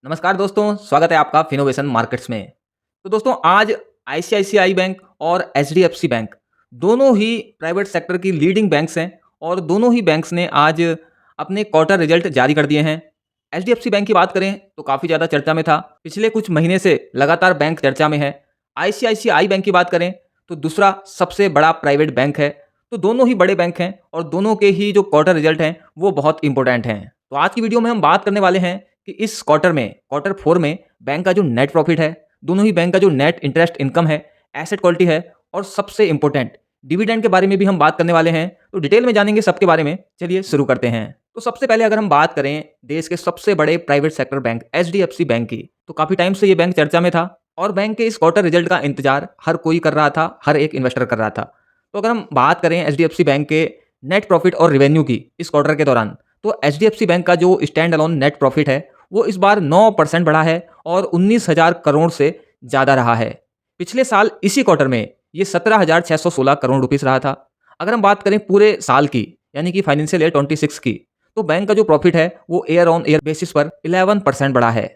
नमस्कार दोस्तों, स्वागत है आपका फिनोवेशन मार्केट्स में। तो दोस्तों आज आईसीआईसीआई बैंक और एचडीएफसी बैंक दोनों ही प्राइवेट सेक्टर की लीडिंग बैंक्स हैं और दोनों ही बैंक्स ने आज अपने क्वार्टर रिजल्ट जारी कर दिए हैं। एचडीएफसी बैंक की बात करें तो काफ़ी ज़्यादा चर्चा में था, पिछले कुछ महीने से लगातार बैंक चर्चा में है। आईसीआईसीआई बैंक की बात करें तो दूसरा सबसे बड़ा प्राइवेट बैंक है। तो दोनों ही बड़े बैंक हैं और दोनों के ही जो क्वार्टर रिजल्ट हैं वो बहुत इंपॉर्टेंट हैं। तो आज की वीडियो में हम बात करने वाले हैं कि इस क्वार्टर 4 में बैंक का जो नेट प्रॉफिट है, दोनों ही बैंक का जो नेट इंटरेस्ट इनकम है, एसेट क्वालिटी है और सबसे इंपॉर्टेंट डिविडेंड के बारे में भी हम बात करने वाले हैं। तो डिटेल में जानेंगे सबके बारे में। चलिए शुरू करते हैं। तो सबसे पहले अगर हम बात करें देश के सबसे बड़े private sector bank HDFC bank की, तो काफी टाइम से ये बैंक चर्चा में था और बैंक के इस क्वार्टर रिजल्ट का इंतजार हर कोई कर रहा था, हर एक इन्वेस्टर कर रहा था। तो अगर हम बात करें एचडीएफसी बैंक के नेट प्रॉफिट और रेवेन्यू की इस क्वार्टर के दौरान, तो एचडीएफसी बैंक का जो स्टैंड अलोन नेट प्रॉफिट है वो इस बार 9% बढ़ा है और 19,000 करोड़ से ज़्यादा रहा है। पिछले साल इसी क्वार्टर में ये 17,616 करोड़ रुपीस रहा था। अगर हम बात करें पूरे साल की, यानी कि फाइनेंशियल ईयर 26 की, तो बैंक का जो प्रॉफिट है वो ईयर ऑन ईयर बेसिस पर 11% बढ़ा है।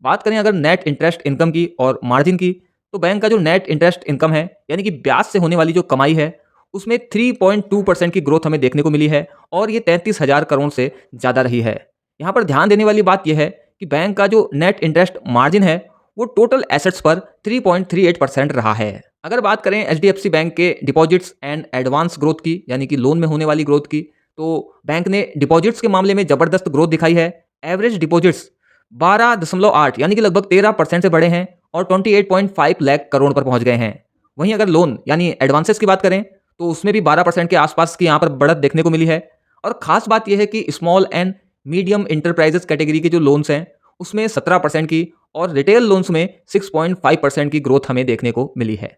बात करें अगर नेट इंटरेस्ट इनकम की और मार्जिन की, तो बैंक का जो नेट इंटरेस्ट इनकम है, यानी कि ब्याज से होने वाली जो कमाई है, उसमें 3.2% की ग्रोथ हमें देखने को मिली है और ये 33,000 करोड़ से ज़्यादा रही है। यहाँ पर ध्यान देने वाली बात यह है कि बैंक का जो नेट इंटरेस्ट मार्जिन है वो टोटल एसेट्स पर 3.38% रहा है। अगर बात करें एचडीएफसी बैंक के डिपॉजिट्स एंड एडवांस ग्रोथ की, यानी कि लोन में होने वाली ग्रोथ की, तो बैंक ने डिपॉजिट्स के मामले में जबरदस्त ग्रोथ दिखाई है। एवरेज डिपॉजिट्स 12.8 यानी कि लगभग 13% से बढ़े हैं और 28.5 लाख करोड़ पर पहुंच गए हैं। वहीं अगर लोन यानी एडवांसेस की बात करें तो उसमें भी 12% के आसपास की यहाँ पर बढ़त देखने को मिली है। और खास बात यह है कि small and medium enterprises category के जो लोन्स हैं उसमें 17% की और रिटेल लोन्स में 6.5% की ग्रोथ हमें देखने को मिली है।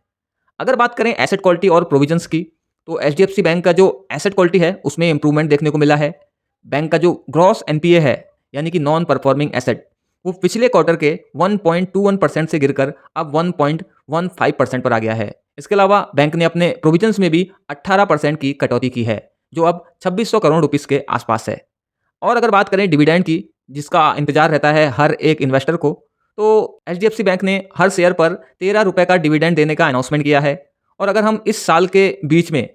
अगर बात करें एसेट क्वालिटी और प्रोविजंस की, तो एचडीएफसी बैंक का जो एसेट क्वालिटी है उसमें इंप्रूवमेंट देखने को मिला है। बैंक का जो ग्रॉस एनपीए है, यानी कि नॉन परफॉर्मिंग एसेट, वो पिछले क्वार्टर के 1.21% से गिरकर अब 1.15% पर आ गया है। इसके अलावा बैंक ने अपने प्रोविजंस में भी 18% की कटौती की है, जो अब 2600 करोड़ रुपीस के आसपास है। और अगर बात करें डिविडेंड की, जिसका इंतजार रहता है हर एक इन्वेस्टर को, तो एचडीएफसी बैंक ने हर शेयर पर 13 रुपए का डिविडेंड देने का अनाउंसमेंट किया है। और अगर हम इस साल के बीच में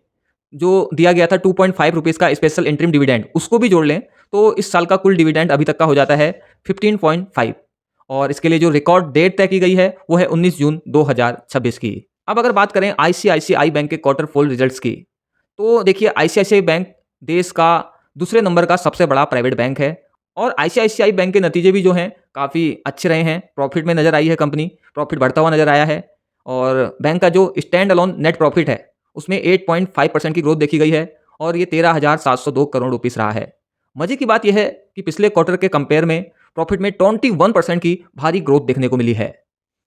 जो दिया गया था 2.5 रुपीस का स्पेशल इंटरिम डिविडेंड, उसको भी जोड़ लें तो इस साल का कुल डिविडेंड अभी तक का हो जाता है 15.5। और इसके लिए जो रिकॉर्ड डेट तय की गई है वो है 19 जून 2026 की। अब अगर बात करें आईसीआईसीआई बैंक के क्वार्टर 4 रिजल्ट्स की, तो देखिए आईसीआईसीआई बैंक देश का दूसरे नंबर का सबसे बड़ा प्राइवेट बैंक है और आईसीआईसीआई बैंक के नतीजे भी जो हैं काफ़ी अच्छे रहे हैं। प्रॉफिट में नज़र आई है कंपनी, प्रॉफिट बढ़ता हुआ नज़र आया है और बैंक का जो स्टैंड अलोन नेट प्रॉफिट है उसमें 8.5% की ग्रोथ देखी गई है और ये 13,702 करोड़ रुपीस रहा है। मजे की बात यह है कि पिछले क्वार्टर के कंपेयर में प्रॉफिट में 21% की भारी ग्रोथ देखने को मिली है।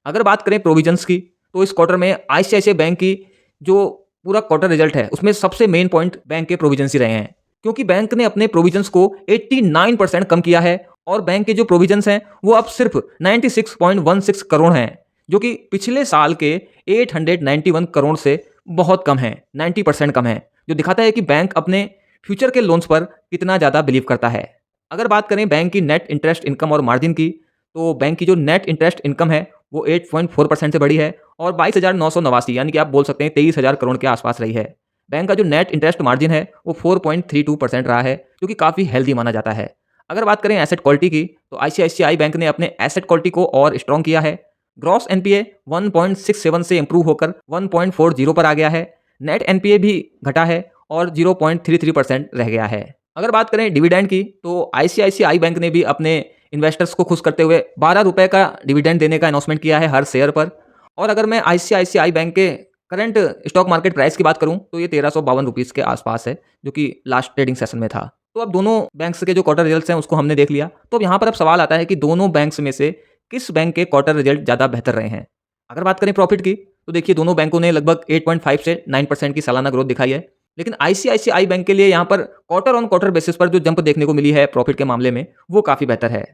अगर बात करें प्रोविजंस की, तो इस क्वार्टर में आईसीआईसीआई बैंक की जो पूरा क्वार्टर रिजल्ट है उसमें सबसे मेन पॉइंट बैंक के प्रोविजंस ही रहे हैं, क्योंकि बैंक ने अपने प्रोविजंस को 89% कम किया है और बैंक के जो प्रोविजंस हैं वो अब सिर्फ 96.16 करोड़ हैं, जो कि पिछले साल के 891 करोड़ से बहुत कम है, 90% कम है, जो दिखाता है कि बैंक अपने फ्यूचर के लोन्स पर कितना ज़्यादा बिलीव करता है। अगर बात करें बैंक की नेट इंटरेस्ट इनकम और मार्जिन की, तो बैंक की जो नेट इंटरेस्ट इनकम है वो 8.4% से बढ़ी है और 22,989 यानी कि आप बोल सकते हैं 23,000 करोड़ के आसपास रही है। बैंक का जो नेट इंटरेस्ट मार्जिन है वो 4.32% रहा है, जो कि काफ़ी हेल्दी माना जाता है। अगर बात करें एसेट क्वालिटी की, तो आईसीआईसीआई बैंक ने अपने एसेट क्वालिटी को और स्ट्रॉन्ग किया है। ग्रॉस एनपीए 1.67 से इंप्रूव होकर 1.40 पर आ गया है। नेट एनपीए भी घटा है और 0.33% रह गया है। अगर बात करें डिविडेंड की, तो आईसीआईसीआई बैंक ने भी अपने इन्वेस्टर्स को खुश करते हुए 12 रुपए का डिविडेंड देने का अनाउंसमेंट किया है हर शेयर पर। और अगर मैं आईसीआईसीआई बैंक के करंट स्टॉक मार्केट प्राइस की बात करूं तो ये 1352 रुपीस के आसपास है, जो कि लास्ट ट्रेडिंग सेशन में था। तो अब दोनों बैंक्स के जो क्वार्टर रिजल्ट्स हैं उसको हमने देख लिया। तो अब यहाँ पर अब सवाल आता है कि दोनों बैंक्स में से किस बैंक के क्वार्टर रिजल्ट ज़्यादा बेहतर रहे हैं। अगर बात करें प्रॉफिट की, तो देखिए दोनों बैंकों ने लगभग 8.5 से 9% की सालाना ग्रोथ दिखाई है, लेकिन आईसीआईसीआई बैंक के लिए यहाँ पर क्वार्टर ऑन क्वार्टर बेसिस पर जो जंप देखने को मिली है प्रॉफिट के मामले में वो काफ़ी बेहतर है।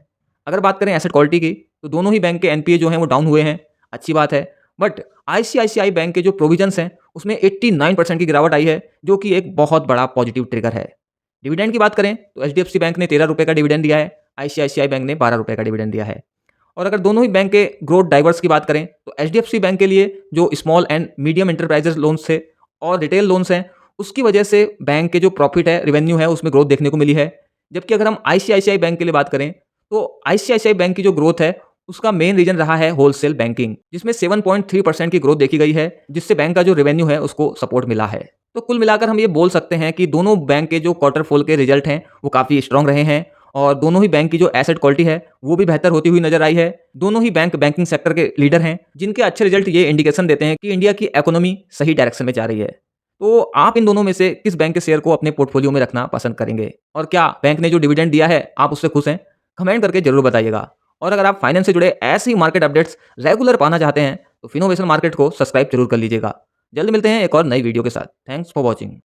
अगर बात करें एसेट क्वालिटी की, तो दोनों ही बैंक के एनपीए जो हैं वो डाउन हुए हैं, अच्छी बात है। बट आईसीआईसीआई बैंक के जो प्रोविजंस हैं उसमें 89% की गिरावट आई है, जो कि एक बहुत बड़ा पॉजिटिव ट्रिगर है। डिविडेंड की बात करें तो एचडीएफसी बैंक ने 13 रुपए का डिविडेंड दिया है, आईसीआईसीआई बैंक ने 12 रुपए का डिविडेंड दिया है। और अगर दोनों ही बैंक के ग्रोथ ड्राइवर्स की बात करें तो एचडीएफसी बैंक के लिए जो small and medium enterprises loans थे और रिटेल लोन्स हैं, उसकी वजह से बैंक के जो प्रॉफिट है, रेवेन्यू है, उसमें ग्रोथ देखने को मिली है। जबकि अगर हम आईसीआईसीआई बैंक के लिए बात करें तो आईसीआईसीआई बैंक की जो ग्रोथ है उसका मेन रीजन रहा है होलसेल बैंकिंग, जिसमें 7.3% की ग्रोथ देखी गई है, जिससे बैंक का जो रेवेन्यू है उसको सपोर्ट मिला है। तो कुल मिलाकर हम ये बोल सकते हैं कि दोनों बैंक के जो क्वार्टर फोर के रिजल्ट हैं वो काफ़ी स्ट्रांग रहे हैं और दोनों ही बैंक की जो एसेट क्वालिटी है वो भी बेहतर होती हुई नजर आई है। दोनों ही बैंक बैंकिंग सेक्टर के लीडर हैं, जिनके अच्छे रिजल्ट ये इंडिकेशन देते हैं कि इंडिया की इकोनॉमी सही डायरेक्शन में जा रही है। तो आप इन दोनों में से किस बैंक के शेयर को अपने पोर्टफोलियो में रखना पसंद करेंगे? और क्या बैंक ने जो डिविडेंड दिया है आप उससे खुश हैं? कमेंट करके जरूर बताइएगा। और अगर आप फाइनेंस से जुड़े ऐसे ही मार्केट अपडेट्स रेगुलर पाना चाहते हैं तो फिनोवेशन मार्केट को सब्सक्राइब जरूर कर लीजिएगा। जल्द मिलते हैं एक और नई वीडियो के साथ। Thanks for watching.